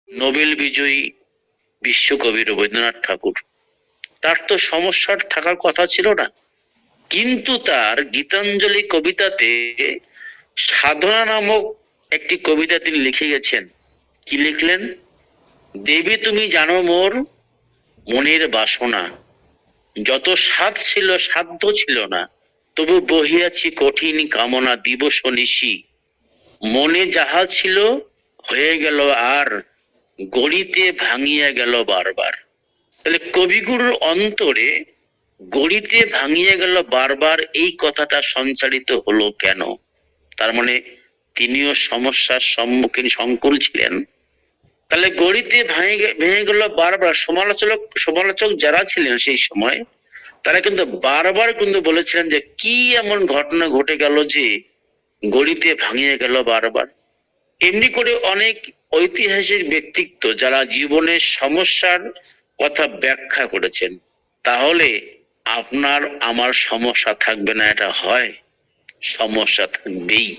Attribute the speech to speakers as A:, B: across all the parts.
A: Nobel বিজয়ী বিশ্বকবি রবীন্দ্রনাথ ঠাকুর, তার তো সমস্যার থাকার কথা ছিল না, কিন্তু তার গীতাঞ্জলি কবিতাতে সাধনা নামক একটি কবিতা তিনি লিখে গেছেন। কি লিখলেন? দেবী তুমি জানো মোর মনের বাসনা, যত সাধ ছিল সাধ্য ছিল না, তবু বহিয়াছি কঠিন কামনা দিবস নিশি, মনে যাহা ছিল হয়ে গেল আর গড়িতে ভাঙিয়া গেল বারবার। তাহলে কবিগুরুর অন্তরে গড়িতে ভাঙিয়া গেল বারবার এই কথাটা সঞ্চারিত হলো কেন? তার মানে তিনিও সমস্যার সম্মুখীন সংকুল ছিলেন। তাহলে গড়িতে ভেঙে গেল বারবার। সমালোচক যারা ছিলেন সেই সময়, তারা কিন্তু বারবার কিন্তু বলেছিলেন যে কি এমন ঘটনা ঘটে গেল যে গড়িতে ভাঙিয়ে গেল বারবার। এমনি করে অনেক ঐতিহাসিক ব্যক্তিত্ব যারা জীবনের সমস্যার কথা ব্যাখ্যা করেছেন। তাহলে আপনার আমার সমস্যা থাকবে না এটা হয়? সমস্যা থাকবেই।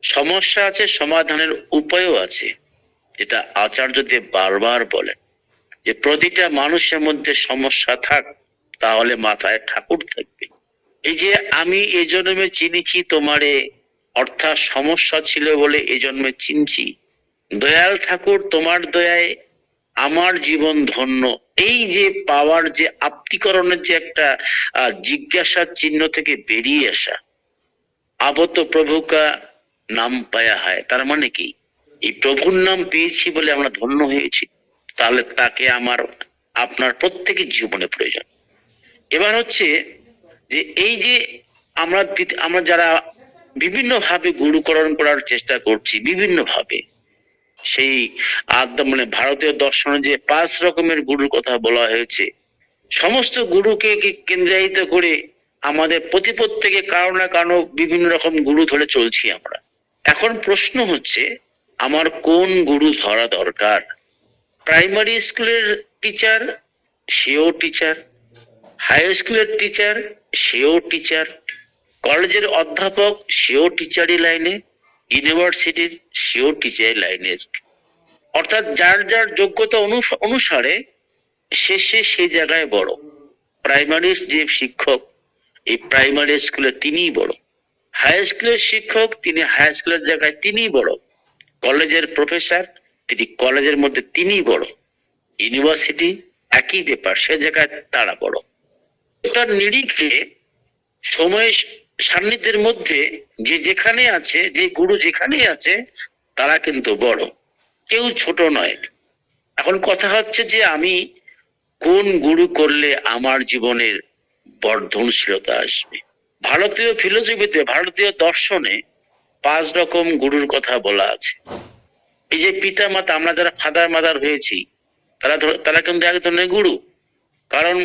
A: সমস্যা আছে, সমাধানের উপায়ও আছে, যেটা আচার্যদেব বারবার বলেন যে প্রতিটা মানুষের মধ্যে সমস্যা থাক, তাহলে মাথায় ঠাকুর থাকবে। এই যে আমি এই জন্মে চিনিছি তোমারে, অর্থাৎ সমস্যা ছিল বলে এই জন্মে চিনছি, দয়াল ঠাকুর তোমার দয়ায় আমার জীবন ধন্য, এই যে পাওয়ার যে আপ্তিকরণের যে একটা জিজ্ঞাসার চিহ্ন থেকে বেরিয়ে আসা, আবত প্রভুকা নাম পায়া হয়, তার মানে কি এই প্রভুর নাম পেয়েছি বলে আমরা ধন্য হয়েছি। তাহলে তাকে আমার আপনার প্রত্যেকের জীবনে প্রয়োজন। এবার হচ্ছে যে এই যে আমরা আমরা যারা বিভিন্ন ভাবে গুরুকরণ করার চেষ্টা করছি, বিভিন্ন ভাবে, সেই মানে ভারতীয় দর্শনে যে 5 রকমের গুরুর কথা বলা হয়েছে, সমস্ত গুরুকে কেন্দ্রায়িত করে আমাদের প্রত্যেকে কারো না কারো বিভিন্ন রকম গুরু ধরে চলছি আমরা। এখন প্রশ্ন হচ্ছে আমার কোন গুরু ধরা দরকার? প্রাইমারি স্কুলের টিচার, সেও টিচার, হাই স্কুলের টিচার, সেও টিচার, কলেজের অধ্যাপক, সেও টিচারি লাইনে, ইউনিভার্সিটির, সেও টিচারি লাইনের। অর্থাৎ যার যার যোগ্যতা অনুসারে শেষে সেই জায়গায় বড়। প্রাইমারির যে শিক্ষক, এই প্রাইমারি স্কুলে তিনিই বড়। হাই স্কুলের শিক্ষক, তিনি হাই স্কুলের জায়গায় তিনিই বড়। কলেজের প্রফেসর, তিনি কলেজের মধ্যে তিনিই বড়। ইউনিভার্সিটি একই ব্যাপার, সে জায়গায় তারা বড়। তার নিরিখে সময় সান্নিধ্যের মধ্যে যে যেখানে আছে, যে গুরু যেখানে আছে, তারা কিন্তু বড়, কেউ ছোট নয়। এখন কথা হচ্ছে যে আমি কোন গুরু করলে আমার জীবনের বর্ধনশীলতা আসবে। ভারতীয় ফিলোসফিতে, ভারতীয় দর্শনে 5 রকম গুরুর কথা বলা আছে। এই যে পিতা মাতা, আমরা যারা ফাদার মাদার হয়েছি, তারা কিন্তু এক ধরনের গুরু। কারণ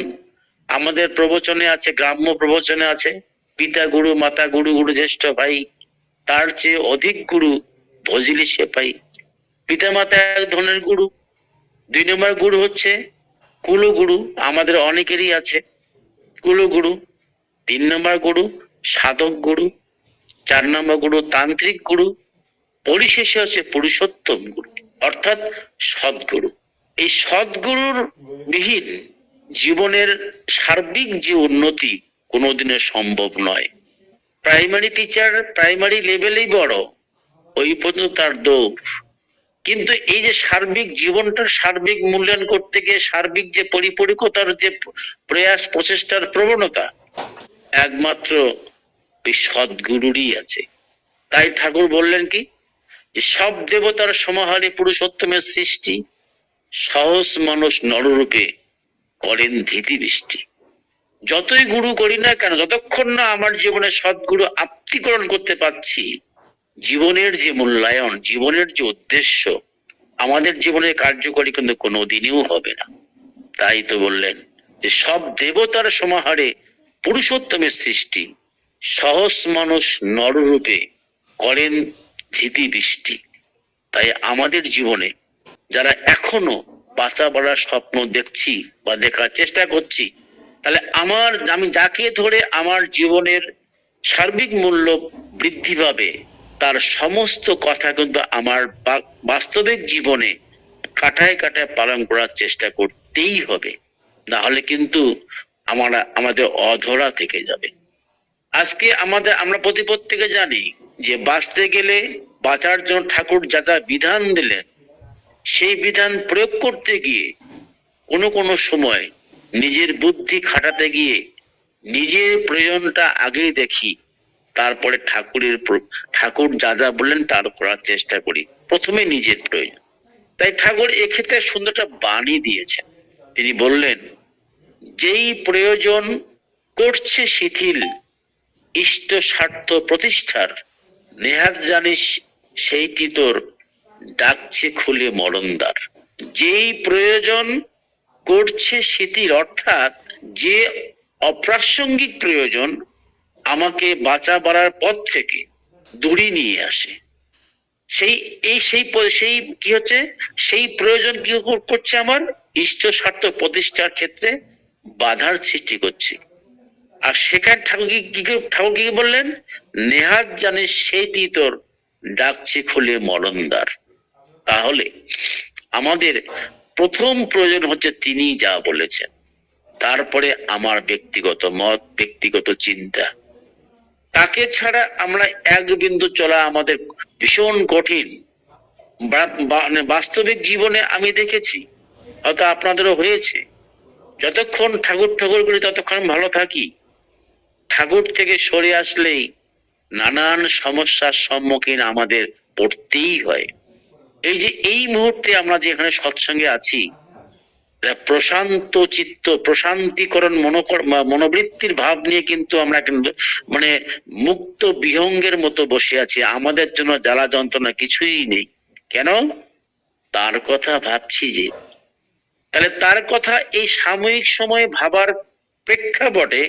A: আমাদের প্রবচনে আছে, গ্রাম্য প্রবচনে আছে, পিতা গুরু, মাতা গুরু, গুরু জ্যেষ্ঠ ভাই, তার চেয়ে অধিক গুরু ভজিলি সে পাই। পিতা মাতা এক ধরনের গুরু। 2 নম্বর গুরু হচ্ছে কুলগুরু, আমাদের অনেকেরই আছে কুলগুরু। 3 নম্বর গুরু সাধক গুরু। 4 নম্বর গুরু তান্ত্রিক গুরু। পরিশেষে হচ্ছে পুরুষোত্তম গুরু, অর্থাৎ সদ্গুরু। এই সদ্গুরুর বিহীন জীবনের সার্বিক যে উন্নতি কোনোদিনের সম্ভব নয়। প্রাইমারি টিচার প্রাইমারি লেভেলেই বড়, ওই পর্যন্ত তার দৌড়। কিন্তু এই যে সার্বিক জীবনটার সার্বিক মূল্যায়ন করতে গিয়ে সার্বিক যে পরিপরিকতার যে প্রয়াস, প্রচেষ্টার প্রবণতা, একমাত্র ওই সদ্গুরুরই আছে। তাই ঠাকুর বললেন কি, যে সব দেবতার সমাহারে পুরুষোত্তমের সৃষ্টি, সহজ মানুষ নররূপে করেন ধীতি বৃষ্টি। যতই গুরু করি না কেন, যতক্ষণ না আমার জীবনে সদ্গুরু আপ্তিকরণ করতে পারছি, জীবনের যে মূল্যায়ন, জীবনের যে উদ্দেশ্য, আমাদের জীবনের কার্যকরী কিন্তু কোনোদিনও হবে না। তাই তো বললেন যে সব দেবতার সমাহারে পুরুষোত্তমের সৃষ্টি, সহজ মানুষ নররূপে করেন ধীতি বৃষ্টি। তাই আমাদের জীবনে যারা এখনো বাঁচা বলার স্বপ্ন দেখছি বা দেখার চেষ্টা করছি, তাহলে আমি যাকে ধরে আমার জীবনের সার্বিক মূল্য বৃদ্ধি পাবে, তার সমস্ত কথা কিন্তু আমার বাস্তবিক জীবনে কাটায় কাটায় পালন করার চেষ্টা করতেই হবে, না হলে কিন্তু আমাদের অধরা থেকে যাবে। আজকে আমরা প্রতিপত্তিকে জানি যে বাঁচতে গেলে, বাঁচার জন্য ঠাকুর যা যা বিধান দিলেন, সেই বিধান প্রয়োগ করতে গিয়ে কোনো কোনো সময় নিজের বুদ্ধি খাটাতে গিয়ে নিজের প্রয়োজনটা আগেই দেখি, তারপরে ঠাকুর যা যা বললেন তার করার চেষ্টা করি, প্রথমে নিজের প্রয়োজন। তাই ঠাকুর এক্ষেত্রে সুন্দর একটা বাণী দিয়েছেন। তিনি বললেন, যেই প্রয়োজন করছে শিথিল ইষ্ট স্বার্থ প্রতিষ্ঠার, নেহাত জানিস সেইটি তোর ডাকছে খুলে মরণদ্বার। যেই প্রয়োজন করছে শিথিল, অর্থাৎ যে অপ্রাসঙ্গিক প্রয়োজন আমাকে বাঁচা বাড়ার পথ থেকে দূরে নিয়ে আসে, সেই কি হচ্ছে, সেই প্রয়োজন কি করছে, আমার ইষ্ট স্বার্থ প্রতিষ্ঠার ক্ষেত্রে বাধার সৃষ্টি করছে। আর সেখানে ঠাকুর কি বললেন, নেহাত জানিস সেইটি তোর ডাকছে খুলে মরণদ্বার। তাহলে আমাদের প্রথম প্রয়োজন হচ্ছে তিনি যা বলেছেন, তারপরে আমার ব্যক্তিগত মত, ব্যক্তিগত চিন্তা। তাকে ছাড়া আমরা এক বিন্দু চলা আমাদের ভীষণ কঠিন। বাস্তবিক জীবনে আমি দেখেছি, হয়তো আপনাদেরও হয়েছে, যতক্ষণ ঠাকুর করি ততক্ষণ ভালো থাকি, ঠাকুর থেকে সরে আসলেই নানান সমস্যার সম্মুখীন আমাদের পড়তেই হয়। এই যে এই মুহূর্তে আমরা যেখানে সৎসঙ্গে আছি, প্রশান্ত চিত্ত, প্রশান্তিকরণ মনোবৃত্তির ভাব নিয়ে কিন্তু আমরা কিন্তু মুক্ত বিহঙ্গের মতো বসে আছি। আমাদের জন্য জ্বালা যন্ত্রণা কিছুই নেই। কেন? তার কথা ভাবছি যে। তাহলে তার কথা এই সাময়িক সময়ে ভাবার প্রেক্ষাপটে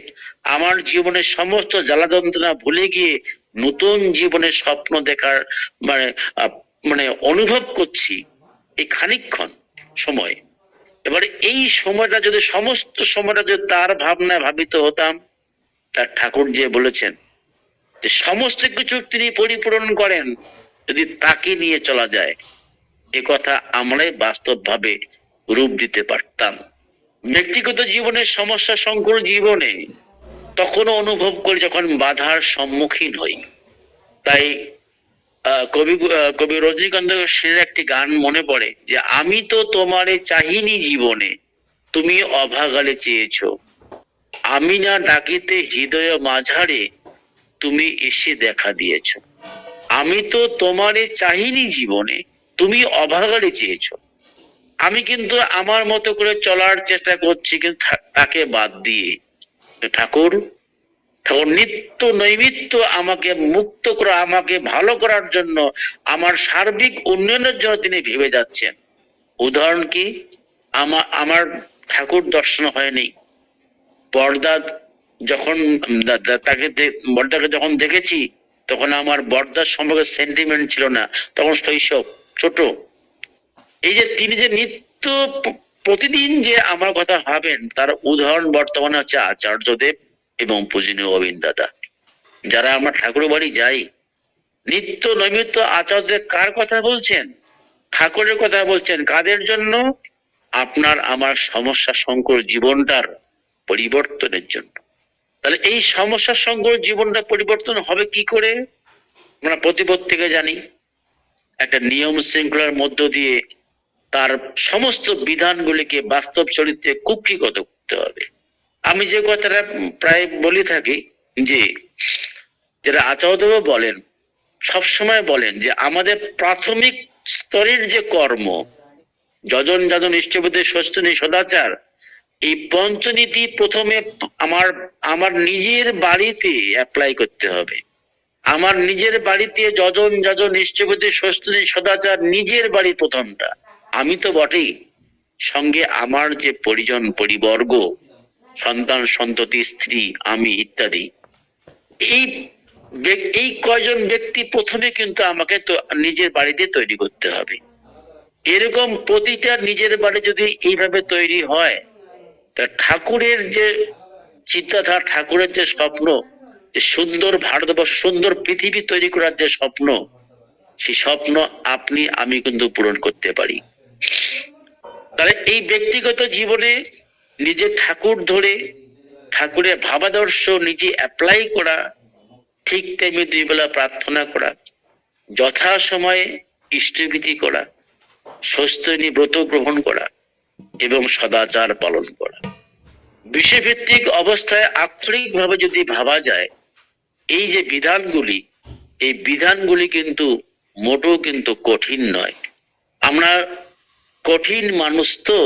A: আমার জীবনের সমস্ত জ্বালা যন্ত্রণা ভুলে গিয়ে নতুন জীবনের স্বপ্ন দেখার অনুভব করছি এই খানিকক্ষণ সময়। এবারে এই সময়টা যদি, সমস্ত সময়টা যদি তার ভাবনায় ভাবিত হতাম, তার ঠাকুর যে বলেছেন যে সমস্ত কিছু তিনি পরিপূরণ করেন যদি তাকে নিয়ে চলা যায়, এ কথা আমরাই বাস্তব ভাবে রূপ দিতে পারতাম। ব্যক্তিগত জীবনের সমস্যা সংকুল জীবনে তখনও অনুভব করি যখন বাধার সম্মুখীন হই। তাই কবি রজনীকান্ত সেনের একটি গান মনে পড়ে যে, আমি তো তোমারে চাহিনি জীবনে, তুমি অভাগালে চেয়েছ, আমি না ডাকিতে হৃদয় মাঝারে, তুমি এসে দেখা দিয়েছ। আমি তো তোমারে চাহিনি জীবনে, তুমি অভাগালে চেয়েছ। আমি কিন্তু আমার মতো করে চলার চেষ্টা করছি, কিন্তু তাকে বাদ দিয়ে ঠাকুর নিত্য নৈমিত্য আমাকে মুক্ত করা, আমাকে ভালো করার জন্য, আমার সার্বিক উন্নয়নের জন্য তিনি ভেবে যাচ্ছেন। উদাহরণ কি, আমার ঠাকুর দর্শন হয়নি। বড়দা যখন বড়দাকে যখন দেখেছি, তখন আমার বড়দার সম্পর্কে সেন্টিমেন্ট ছিল না, তখন শৈশব, ছোট। এই যে তিনি যে নিত্য প্রতিদিন যে আমার কথা ভাবেন, তার উদাহরণ বর্তমানে হচ্ছে আচার্যদেব এবং পূজনীয় গোবিন্দ দাদা। যারা আমরা ঠাকুর বাড়ি যাই, নিত্য নৈমিত্য আচার্যদেব কার কথা বলছেন? ঠাকুরের কথা বলছেন। কাদের জন্য? আপনার আমার সমস্যা সংকর জীবনটার পরিবর্তনের জন্য। তাহলে এই সমস্যা সংকর জীবনটা পরিবর্তন হবে কি করে? আমরা প্রতিপত্তিকে জানি, একটা নিয়ম শৃঙ্খলার মধ্য দিয়ে তার সমস্ত বিধানগুলিকে বাস্তব চরিত্রে কুক্ষিগত করতে হবে। আমি যে কথাটা প্রায় বলে থাকি, যে যারা আচার্যদেব বলেন, সবসময় বলেন যে আমাদের প্রাথমিক স্তরের যে কর্ম, যজন যাজন ইষ্টপতি ষষ্ঠনী সদাচার, এই পঞ্চনীতি প্রথমে আমার নিজের বাড়িতে অ্যাপ্লাই করতে হবে। আমার নিজের বাড়িতে যজন যাজন ইষ্টপতি ষষ্ঠনী সদাচার, নিজের বাড়ি প্রথমটা। আমি তো বটেই, সঙ্গে আমার যে পরিজন পরিবর্গ, সন্তান সন্ততি, স্ত্রী, আমি ইত্যাদি, এই কয়জন ব্যক্তি প্রথমে কিন্তু আমাকে তো নিজের বাড়িতে তৈরি করতে হবে। এরকম প্রতিটা নিজের বাড়ি যদি এইভাবে তৈরি হয়, তা ঠাকুরের যে চিন্তাধারা, ঠাকুরের যে স্বপ্ন, যে সুন্দর ভারতবর্ষ, সুন্দর পৃথিবী তৈরি করার যে স্বপ্ন, সেই স্বপ্ন আপনি আমি কিন্তু পূরণ করতে পারি। তাহলে এই ব্যক্তিগত জীবনে নিজে ঠাকুর ধরে ঠাকুরের ভাবাদর্শ নিজে অ্যাপ্লাই করা, ঠিক টাইমে 2 বেলা প্রার্থনা করা, যথা সময়ে ইষ্টভীতি করা, স্বস্তিনী ব্রত গ্রহণ করা এবং সদাচার পালন করা। বিষয়ভিত্তিক অবস্থায় আক্ষরিক ভাবে যদি ভাবা যায়, এই যে বিধানগুলি, এই বিধানগুলি কিন্তু মোটেও কিন্তু কঠিন নয়। আমরা কঠিন মানুষ তো,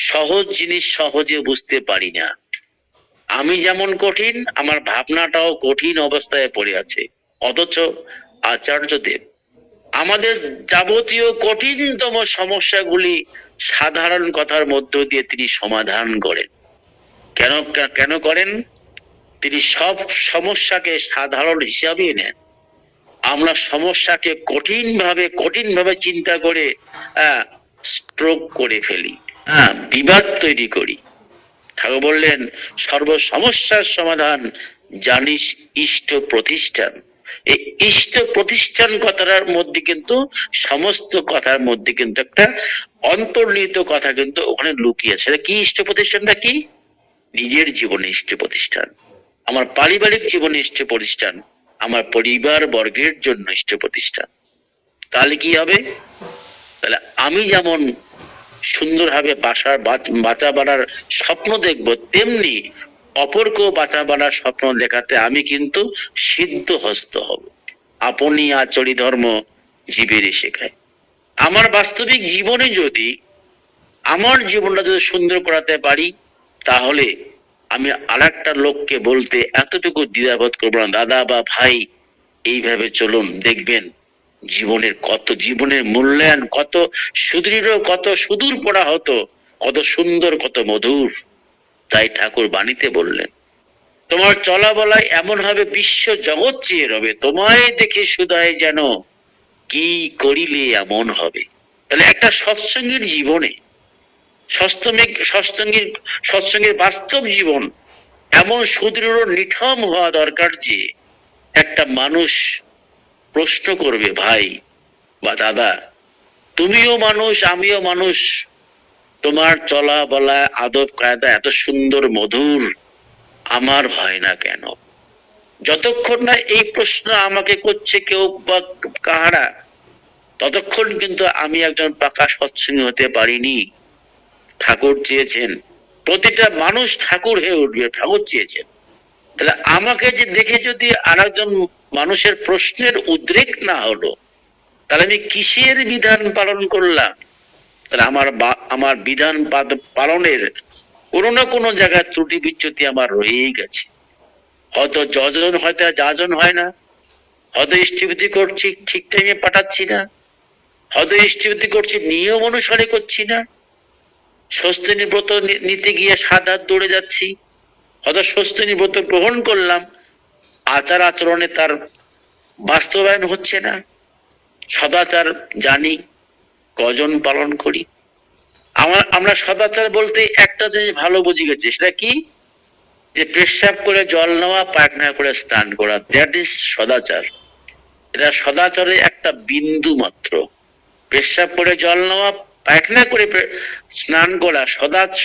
A: সহজ জিনিস সহজে বুঝতে পারি না। আমি যেমন কঠিন, আমার ভাবনাটাও কঠিন অবস্থায় পড়ে আছে, অথচ আচার্যদেব আমাদের যাবতীয় কঠিনতম সমস্যাগুলি সাধারণ কথার মধ্য দিয়ে তিনি সমাধান করেন। কেন কেন করেন? তিনি সব সমস্যাকে সাধারণ হিসাবে নেন। আমরা সমস্যাকে কঠিন ভাবে চিন্তা করে স্ট্রোক করে ফেলি, বিবাদ তৈরি করি। ঠাকুর বললেন, সর্ব সমস্যার সমাধান জানিস ইষ্ট প্রতিষ্ঠান। এই ইষ্ট প্রতিষ্ঠান কথাটার মধ্যে কিন্তু, সমস্ত কথার মধ্যে কিন্তু একটা অন্তর্নিহিত কথা কিন্তু ওখানে লুকিয়ে আছে। কি ইষ্ট প্রতিষ্ঠানটা? কি? নিজের জীবনে ইষ্ট প্রতিষ্ঠান, আমার পারিবারিক জীবনে ইষ্ট প্রতিষ্ঠান, আমার পরিবার বর্গের জন্য ইষ্ট প্রতিষ্ঠান। তাহলে কি হবে? তাহলে আমি যেমন সুন্দরভাবে বাঁচা বাড়ার স্বপ্ন দেখব, তেমনি অপরকেও বাঁচা বাড়ার স্বপ্ন দেখাতে আমি কিন্তু সিদ্ধ হস্ত হব। আপনি আচরি ধর্ম জীবের শেখায়। আমার বাস্তবিক জীবনে যদি আমার জীবনটা যদি সুন্দর করাতে পারি, তাহলে আমি আরেকটা লোককে বলতে এতটুকু দ্বিধাবোধ করবো না, দাদা বা ভাই এইভাবে চলুন, দেখবেন জীবনের মূল্যায়ন কত সুদৃঢ়, কত সুদূর পড়া হতো, কত সুন্দর, কত মধুর। তাই ঠাকুর বাণীতে বললেন, তোমার চলা বলায় এমন হবে বিশ্ব জগৎ চেয়ে রবে, তোমায় দেখে সুদায় যেন কি করিলে এমন হবে। তাহলে একটা সৎসঙ্গীর জীবনে, সৎসঙ্গের বাস্তব জীবন এমন সুদৃঢ় নিঠম হওয়া দরকার যে একটা মানুষ প্রশ্ন করবে, ভাই বা দাদা, তুমিও মানুষ, আমিও মানুষ, তোমার চলা বলা আদব কায়দা এত সুন্দর মধুর, আমার হয় না কেন? যতক্ষণ না এই প্রশ্ন আমাকে করছে কেউ বা কাহারা, ততক্ষণ কিন্তু আমি একজন পাকা সৎসঙ্গী হতে পারিনি। ঠাকুর চেয়েছেন প্রতিটা মানুষ ঠাকুর হয়ে উঠবে, ঠাকুর চেয়েছেন। তাহলে আমাকে যে দেখে যদি আরেকজন মানুষের প্রশ্নের উদ্রেক না হলো, তাহলে আমি কিসের বিধান পালন করলাম? তাহলে আমার বিধান পালনের কোনো না কোনো জায়গায় ত্রুটি বিচ্যুতি আমার রয়েই গেছে। হয়তো যজন, হয়তো যাজন হয় না, হয়তো ইষ্টভীতি করছি ঠিক টাইমে পাঠাচ্ছি না, হয়তো ইষ্টভীতি করছি নিয়ম অনুসারে করছি না, স্বস্তিনী ব্রত নিতে গিয়ে 7 হাত দৌড়ে যাচ্ছি, হয়তো স্বস্তিনী ব্রত গ্রহণ করলাম, আচার আচরণে তার বাস্তবায়ন হচ্ছে না। সদাচার জানি, কজন পালন করি? আমরা সদাচার বলতে একটা জিনিস ভালো বুঝে গেছি, সেটা কি? যে পেশাব করে জল নেওয়া, পায়খানা করে স্নান করা, দ্যাট ইজ সদাচার। এটা সদাচারের একটা বিন্দু মাত্র। পেশাব করে জল নেওয়া, পায়খানা করে স্নান করা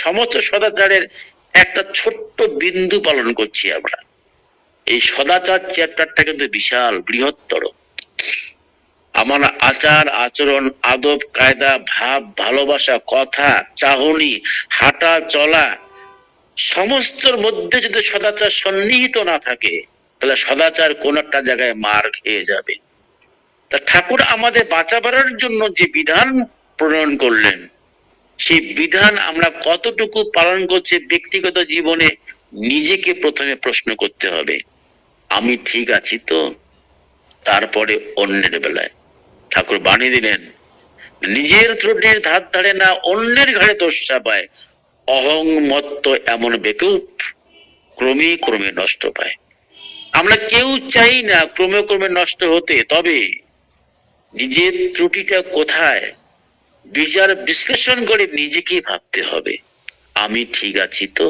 A: সমস্ত সদাচারের একটা ছোট্ট বিন্দু পালন করছি আমরা। এই সদাচার চ্যাপ্টারটা কিন্তু বিশাল, বৃহত্তর। আমার আচার আচরণ, আদব কায়দা, ভাব, ভালোবাসা, কথা, চাহনি, হাঁটা চলা, সমস্তর মধ্যে যদি সদাচার সন্নিহিত না থাকে, তাহলে সদাচার কোন একটা জায়গায় মার খেয়ে যাবে। তা ঠাকুর আমাদের বাঁচা বাড়ার জন্য যে বিধান প্রণয়ন করলেন, সেই বিধান আমরা কতটুকু পালন করছি ব্যক্তিগত জীবনে, নিজেকে প্রথমে প্রশ্ন করতে হবে, আমি ঠিক আছি তো? তারপরে অন্যের বেলায়। ঠাকুর বানিয়ে দিলেন, নিজের ত্রুটির ধার ধারে না, অন্যের ঘাড়ে দোষ চাপায়, অহং মত্ত এমন বেকুব ক্রমে ক্রমে নষ্ট পায়। আমরা কেউ চাই না ক্রমে ক্রমে নষ্ট হতে, তবে নিজের ত্রুটিটা কোথায় বিচার বিশ্লেষণ করে নিজেকে ভাবতে হবে, আমি ঠিক আছি তো?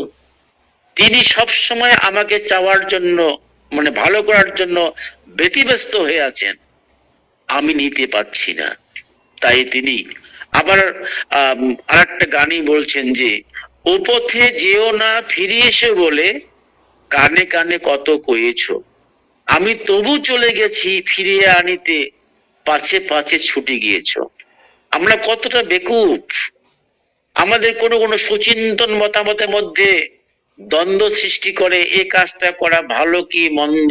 A: তিনি সব সময় আমাকে চাওয়ার জন্য, মানে ভালো করার জন্য ব্যতিব্যস্ত হয়ে আছেন, আমি নিতে পারছি না, তাই তিনি আবার আরেকটা গানই বলছেন যে, ও পথে যেও না ফিরে এসে বলে কানে কানে কত কয়েছো, আমি তবু চলে গেছি ফিরিয়ে আনিতে পাছে পাছে ছুটে গিয়েছো। আমরা কতটা বেকুব! আমাদের কোনো কোনো সুচিন্তন মতামতের মধ্যে দ্বন্দ্ব সৃষ্টি করে এ কাজটা করা ভালো কি মন্দ।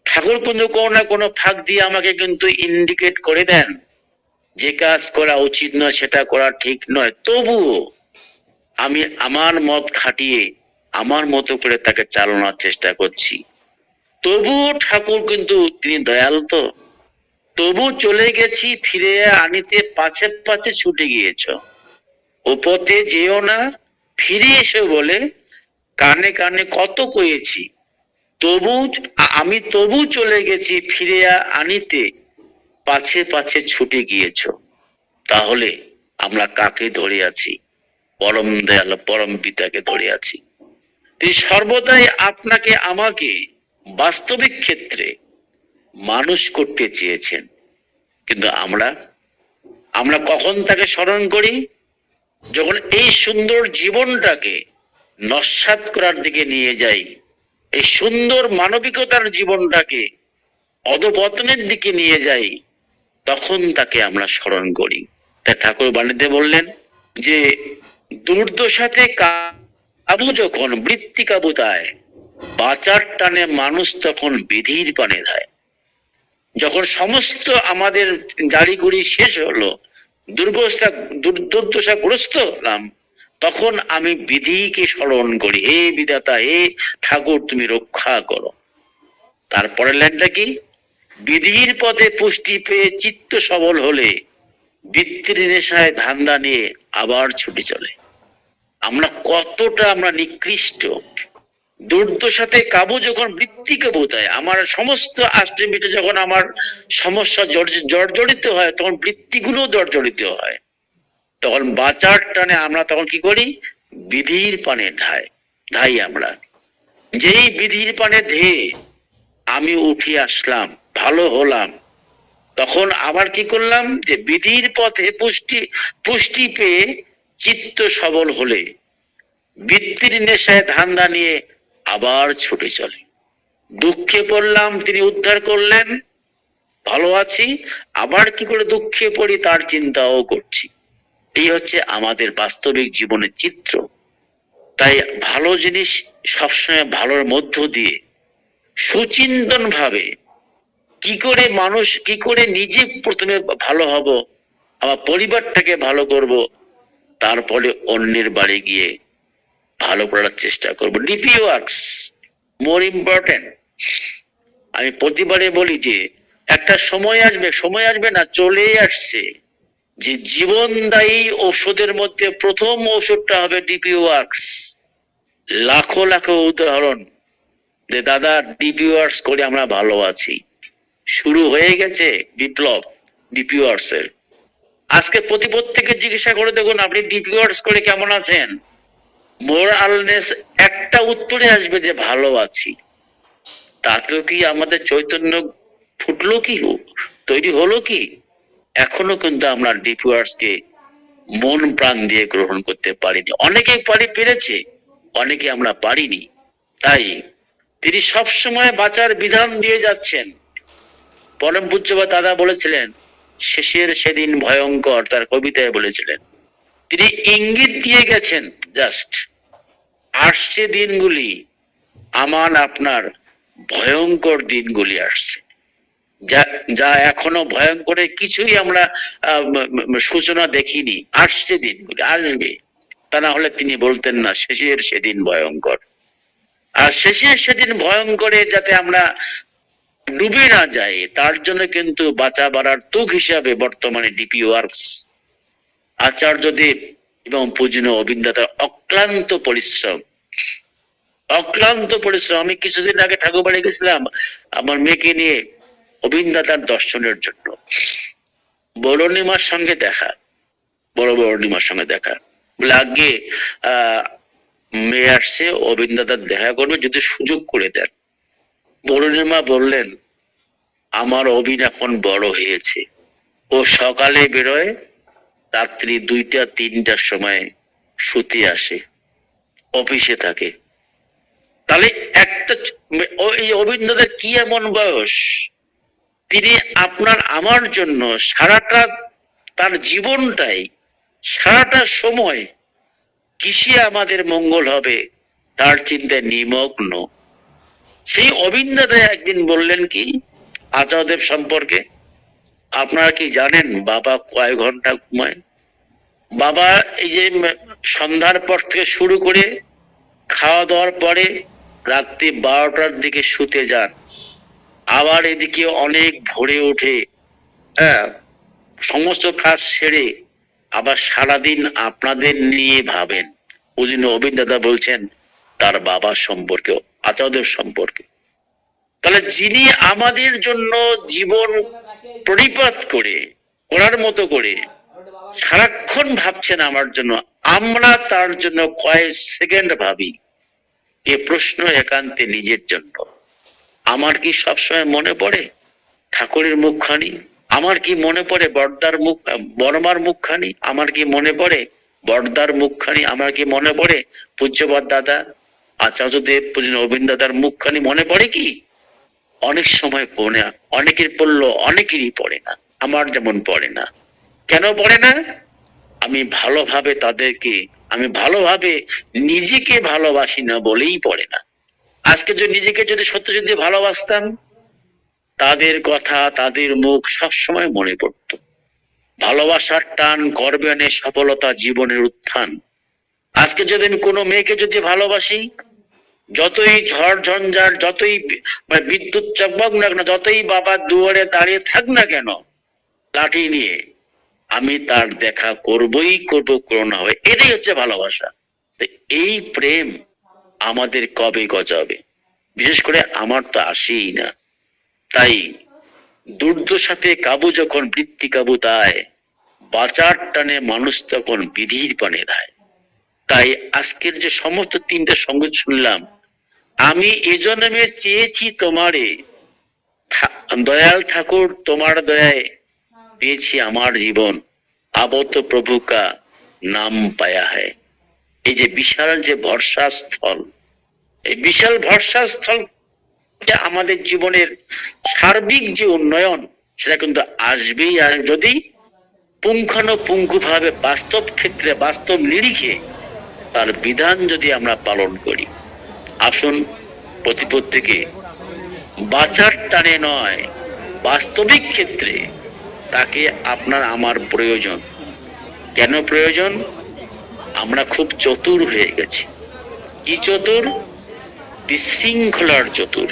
A: ঠাকুর কিন্তু কোনো না কোনো ফাঁক দিয়ে আমাকে কিন্তু ইন্ডিকেট করে দেন যে কাজ করা উচিত নয়, সেটা করা ঠিক নয়, তবুও আমি আমার মত খাটিয়ে আমার মতো করে তাকে চালানোর চেষ্টা করছি। তবুও ঠাকুর কিন্তু তিনি দয়াল তো, তবু চলে গেছি ফিরে আনিতে পাছে পাছে ছুটে গিয়েছ, ও পথে যেও না ফিরে এসো বলে কানে কানে কত কয়েছি, তবু আমি তবু চলে গেছি ফিরে আনিতে পাছে পাছে ছুটে গিয়েছ। তাহলে আমরা কাকে ধরে আছি? পরম দয়াল পরম পিতাকে ধরে আছি। তিনি সর্বদাই আপনাকে আমাকে বাস্তবিক ক্ষেত্রে মানুষ করতে চেয়েছেন, কিন্তু আমরা কখন তাকে স্মরণ করি? যখন এই সুন্দর জীবনটাকে নস্যাৎ করার দিকে নিয়ে যাই, এই সুন্দর মানবিকতার জীবনটাকে অধপতনের দিকে নিয়ে যাই, তখন তাকে আমরা স্মরণ করি। তাই ঠাকুর বাণীতে বললেন যে, দুর্দশাতে কাবু যখন বৃত্তি কাবুতায়, বাঁচার টানে মানুষ তখন বিধির পানে ধায়। যখন সমস্ত আমাদের জারিগুড়ি শেষ হলো, দুর্দশাগ্রস্ত হলাম, তখন আমি বিধিকে স্মরণ করি, হে বিধাতা, হে ঠাকুর তুমি রক্ষা করো। তারপরে লাইনটা কি? বিধির পথে পুষ্টি পেয়ে চিত্ত সবল হলে বৃত্তির নেশায় ধান্দা নিয়ে আবার ছুটে চলে। আমরা নিকৃষ্ট! দুর্দশাতে কাবু যখন বৃত্তিকে বোঝায়, আমার সমস্ত আষ্টমিতে যখন আমার সমস্যা জর্জরিত হয়, তখন বৃত্তিগুলো জর্জরিত হয়। তখন বাঁচার টানে আমরা তখন কি করি? বিধির পানে ধাই আমরা। যেই বিধির পানে ধেয়ে আমি উঠে আসলাম, ভালো হলাম, তখন আবার কি করলাম? যে বিধির পথে পুষ্টি পেয়ে চিত্ত সবল হলে বৃত্তির নেশায় ধান্দা নিয়ে আবার ছুটে চলে। দুঃখে পড়লাম, তিনি উদ্ধার করলেন, ভালো আছি, আবার কি করে দুঃখে পড়ি তার চিন্তাও করছি। এই হচ্ছে আমাদের বাস্তবিক জীবনের চিত্র। তাই ভালো জিনিস সবসময় ভালোর মধ্য দিয়ে সুচিন্তন ভাবে কি করে নিজে প্রথমে ভালো হব, আমার পরিবারটাকে ভালো করব, তারপরে অন্যের বাড়ি গিয়ে ভালো করার চেষ্টা করব। DP works more important. আমি প্রতিবারে বলি যে একটা সময় আসবে না, চলেই আসছে, যে জীবনদায়ী ঔষধের মধ্যে প্রথম ঔষধটা হবে ডিপি ওয়ার্কস। লাখো লাখো উদাহরণ যে দাদা ডিপি ওয়ার্কস করে আমরা ভালো আছি। শুরু হয়ে গেছে বিপ্লব ডিপি ওয়ার্কস এর। আজকে প্রত্যেককে জিজ্ঞাসা করে দেখুন, আপনি ডিপি ওয়ার্কস করে কেমন আছেন? মোরালনেস একটা উত্তরে আসবে যে ভালো আছি। তাতেও কি আমাদের চৈতন্য ফুটলো কি, তৈরি হলো কি? এখনো কিন্তু আমরা ডিপি ওয়ার্কস কে মন প্রাণ দিয়ে গ্রহণ করতে পারিনি। অনেকেই পেরেছে, অনেকে আমরা পারিনি। তাই তিনি সবসময় বাঁচার বিধান দিয়ে যাচ্ছেন। পরম পূজ্যপাদ দাদা বলেছিলেন, শেষের সেদিন ভয়ঙ্কর, তার কবিতায় বলেছিলেন। তিনি ইঙ্গিত দিয়ে গেছেন, জাস্ট আসছে দিনগুলি, আমার আপনার ভয়ঙ্কর দিনগুলি আসছে, যা এখনো ভয়ঙ্করের কিছুই আমরা সূচনা দেখিনি। আসছে দিনগুলি, আসবে। তা না হলে তিনি বলতেন না শেষের সেদিন ভয়ঙ্কর। আর শেষের সেদিন ভয়ঙ্করে যাতে আমরা ডুবে না যায়, তার জন্য কিন্তু বাঁচা বাড়ার তুক হিসাবে বর্তমানে ডিপি ওয়ার্কস, আচার্যদেব এবং পূজনীয় অবিন্দাতার অক্লান্ত পরিশ্রম। আমি কিছুদিন আগে ঠাকুরবাড়ি গেছিলাম আমার মেয়েকে নিয়ে অবিন্দাতার দর্শনের জন্য। বরণিমার সঙ্গে দেখা, বড়নিমার সঙ্গে দেখা, বলে আগে মেয়ে আসছে, অবিন্দাতার দেখা করবে, যদি সুযোগ করে দেন। বরণিমা বললেন, আমার অবিন এখন বড় হয়েছে, ও সকালে বেরোয়, রাত্রি 2টা-3টার সময় শুতে আসে, অফিসে থাকে। তাহলে একটা এই অবিন্দাদের কি এমন বয়স, তিনি আপনার আমার জন্য সারাটা তার জীবনটাই, সারাটা সময় কিসে আমাদের মঙ্গল হবে তার চিন্তায় নিমগ্ন। সেই অবিন্দাদা একদিন বললেন কি আচার্যদেব সম্পর্কে, আপনারা কি জানেন বাবা কয় ঘন্টা ঘুমায়? বাবা এই যে সন্ধ্যার পর থেকে শুরু করে খাওয়া দাওয়ার পরে রাত্রি 12টার দিকে শুতে যান, আবার এদিকে অনেক ভোরে উঠে, হ্যাঁ, সমস্ত কাজ সেরে আবার সারাদিন আপনাদের নিয়ে ভাবেন। ওই জন্য অবিন্দাদা বলছেন তার বাবা সম্পর্কে, আচার্যদেব সম্পর্কে। তাহলে যিনি আমাদের জন্য জীবন পরিপাত করে করার মতো করে সারাক্ষণ ভাবছেন আমার জন্য, আমরা তার জন্য কয়েক সেকেন্ড ভাবি? এ প্রশ্ন একান্তে নিজের জন্য। আমার কি সবসময় মনে পড়ে ঠাকুরের মুখখানি? আমার কি মনে পড়ে বড়দার মুখ, বড়মার মুখখানি? আমার কি মনে পড়ে বড়দার মুখখানি? আমার কি মনে পড়ে পূজ্যপাদ দাদা আচার্যদেব পূজনীয় অবিন্দাদার মুখখানি মনে পড়ে কি? অনেক সময় পড়ে না, অনেকের পড়লো, অনেকেরই পড়ে না, আমার যেমন পড়ে না। কেন পড়ে না? আমি ভালোভাবে তাদেরকে, আমি ভালোভাবে নিজেকে ভালোবাসি না বলেই পড়ে না। আজকে যদি নিজেকে যদি সত্য যদি ভালোবাসতাম, তাদের কথা, তাদের মুখ সবসময় মনে পড়ত। ভালোবাসার টান করবে আনে সফলতা, জীবনের উত্থান। আজকে যদি আমি কোনো মেয়েকে যদি ভালোবাসি, যতই ঝড় ঝঞ্ঝাট, যতই বিদ্যুৎ চকমক না কেন, যতই বাবার দুয়ারে দাঁড়িয়ে থাক না কেন লাঠি নিয়ে, আমি তার দেখা করবই করব, করোনা হয়। এটাই হচ্ছে ভালোবাসা। এই প্রেম আমাদের কবে গজাবে? বিশেষ করে আমার তো আসেই না। তাই দুর্দশাতে কাবু যখন বৃত্তি কাবু তাই, বাঁচার টানে মানুষ তখন বিধির পানে দেয়। তাই আজকের যে সমস্ত 3টে সঙ্গীত শুনলাম, আমি এজন্মে চেয়েছি তোমারে, দয়াল ঠাকুর তোমার দয়ায় পেয়েছি আমার জীবন, আবত প্রভু কা নাম পায়া হয়। এই যে বিশাল যে ভরসাস্থল, এই বিশাল ভরসাস্থল আমাদের জীবনের সার্বিক যে উন্নয়ন, সেটা কিন্তু আসবেই। আর যদি পুঙ্খানুপুঙ্খু ভাবে বাস্তব ক্ষেত্রে, বাস্তব নিরিখে তার বিধান যদি আমরা পালন করি। আসুন প্রতিপত্তিকে বাঁচার টানে নয়, বাস্তবিক ক্ষেত্রে তাকে আপনার আমার প্রয়োজন। কেন প্রয়োজন? আমরা খুব চতুর হয়ে গেছি। কি চতুর? বিশৃঙ্খলার চতুর।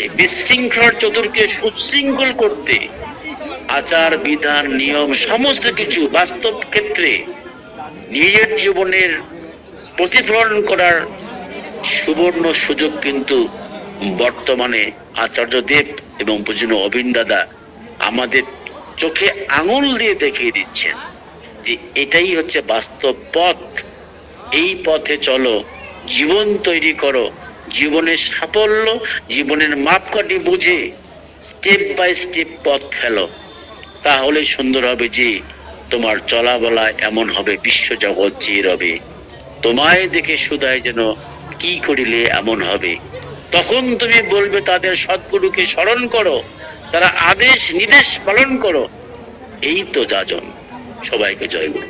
A: এই বিশৃঙ্খলার চতুরকে সুশৃঙ্খল করতে আচার বিধান নিয়ম সমস্ত কিছু বাস্তব ক্ষেত্রে নিজের জীবনের প্রতিফলন করার সুবর্ণ সুযোগ কিন্তু বর্তমানে আচার্যদেব এবং পূজনীয় অবিন্দাদা আমাদের চোখে আঙুল দিয়ে দেখিয়ে দিচ্ছেন যে এটাই হচ্ছে বাস্তব পথ। এই পথে চলো, জীবন তৈরি করো, জীবনের সাফল্য, জীবনের মাপকাঠি বুঝে স্টেপ বাই স্টেপ পথ ফেলো। তাহলে সুন্দর হবে যে তোমার চলা বলা এমন হবে বিশ্ব জগৎ চেয়ে রবে, তোমায় দেখে সুধায় যেন কি করিলে এমন হবে। তখন তুমি বলবে তাদের সদ্গুরুকে স্মরণ করো, তারা আদেশ নির্দেশ পালন করো। এই তো যাজন। সবাইকে জয় গুরু।